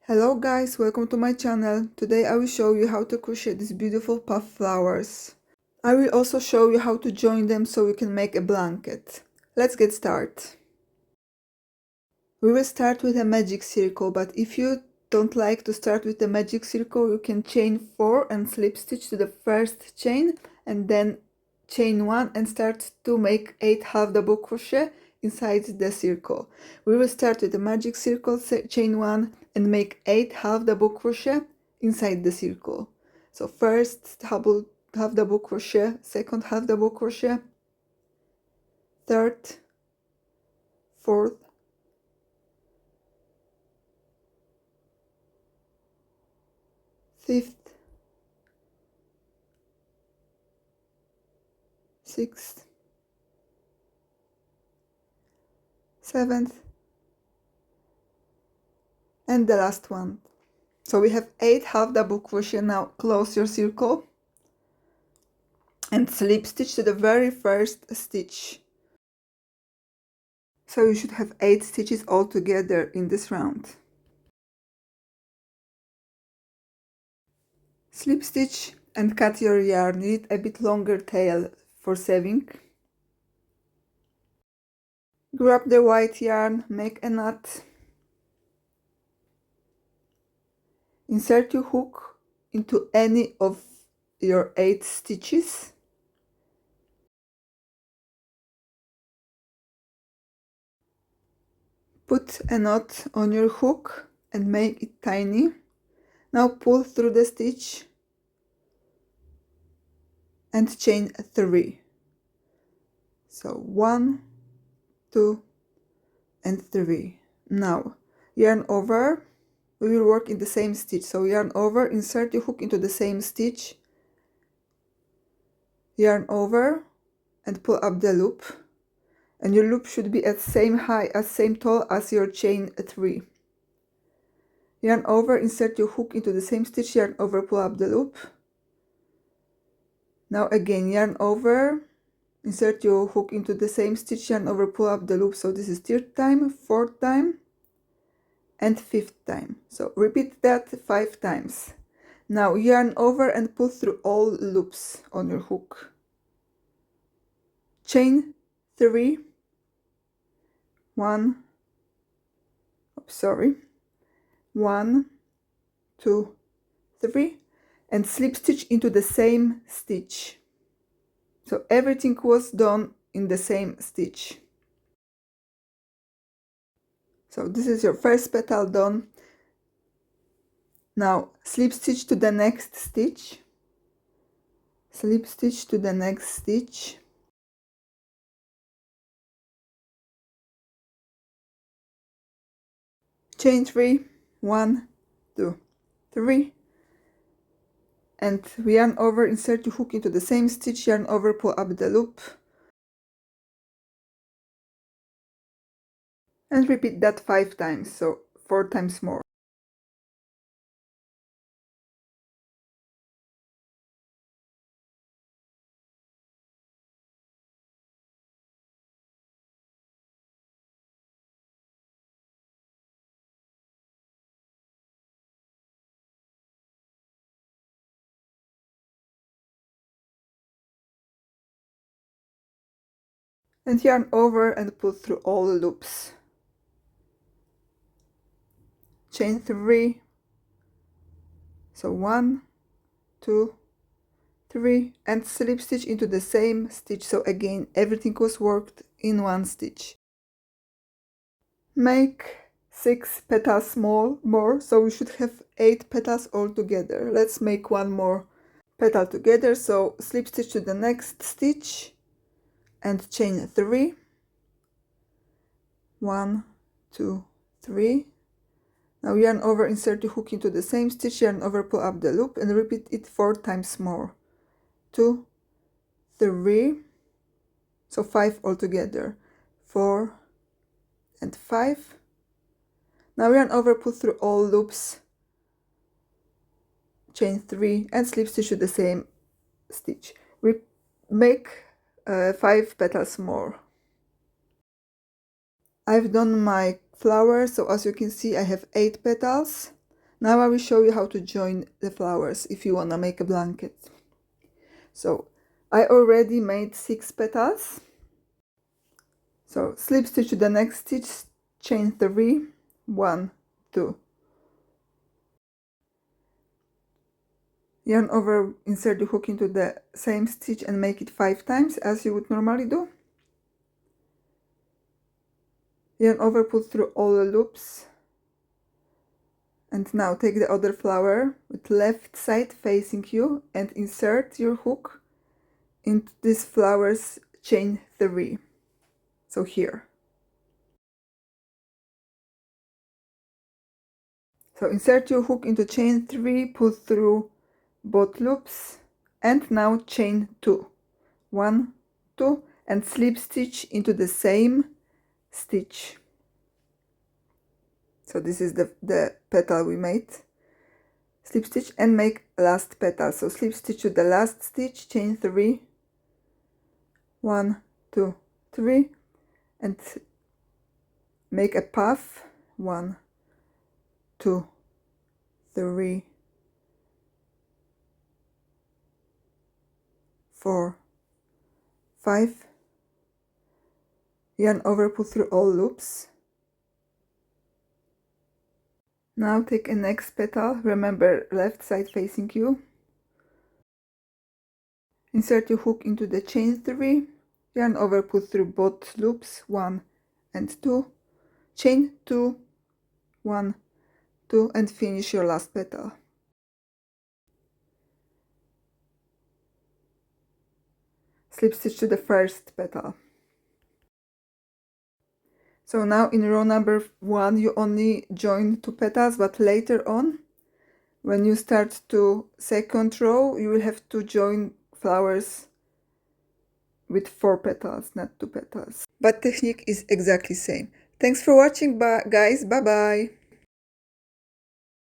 Hello guys, welcome to my channel. Today I will show you how to crochet these beautiful puff flowers. I will also show you how to join them so you can make a blanket. Let's get started. We will start with a magic circle, but if you don't like to start with the magic circle, you can chain 4 and slip stitch to the first chain and then chain 1 and start to make 8 half double crochet inside the circle. We will start with the magic circle, chain 1 and make 8 half double crochet inside the circle. So first half double crochet, second half double crochet, third, fourth, fifth, sixth, seventh, and the last one. So we have 8 half double crochet. Now close your circle and slip stitch to the very first stitch. So you should have 8 stitches all together in this round. Slip stitch and cut your yarn. You need a bit longer tail for saving. Grab the white yarn, make a knot. Insert your hook into any of your 8 stitches. Put a knot on your hook and make it tiny. Now pull through the stitch and chain 3. So 1, 2, and 3. Now yarn over. We will work in the same stitch. So yarn over, insert your hook into the same stitch, yarn over, and pull up the loop. And your loop should be at same height, same tall as your chain 3. Yarn over, insert your hook into the same stitch, yarn over, pull up the loop. Now again, yarn over, insert your hook into the same stitch, yarn over, pull up the loop. So this is 3rd time, 4th time, and 5th time. So repeat that 5 times. Now yarn over and pull through all loops on your hook. Chain 3, 1, 1, 2, 3, and slip stitch into the same stitch. So everything was done in the same stitch. So this is your first petal done. Now slip stitch to the next stitch, slip stitch to the next stitch, chain 3, 1, 2, 3, and yarn over, insert your hook into the same stitch, yarn over, pull up the loop, and repeat that 5 times, so 4 times more. And yarn over and pull through all the loops. Chain 3, so 1, 2, 3, and slip stitch into the same stitch. So again, everything was worked in one stitch. Make 6 petals more, so we should have 8 petals all together. Let's make one more petal together. So slip stitch to the next stitch and chain 3, 1, 2, 3. Now yarn over, insert the hook into the same stitch, yarn over, pull up the loop, and repeat it 4 times more. 2, 3, so 5 altogether, 4 and 5. Now yarn over, pull through all loops, chain 3, and slip stitch to the same stitch. We make 5 petals more. I've done my flower, so as you can see I have 8 petals. Now I will show you how to join the flowers if you wanna make a blanket. So I already made 6 petals. So slip stitch to the next stitch, chain 3, 1, 2. Yarn over, insert the hook into the same stitch and make it 5 times as you would normally do. Yarn over, pull through all the loops. And now take the other flower with left side facing you and insert your hook into this flower's chain 3. So here. So insert your hook into chain 3, pull through both loops, and now chain 2. 1, 2, and slip stitch into the same stitch. So this is the petal we made. Slip stitch and make last petal. So slip stitch to the last stitch, chain 3, 1, 2, 3, and make a puff. 1, 2, 3, 4, 5. Yarn over, pull through all loops. Now take a next petal, remember left side facing you. Insert your hook into the chain 3, yarn over, pull through both loops, 1 and 2, chain 2, 1, 2, and finish your last petal. Slip stitch to the first petal. So now in row number 1 you only join 2 petals, but later on when you start to second row you will have to join flowers with 4 petals, not 2 petals. But technique is exactly same. Thanks for watching, guys. Bye bye.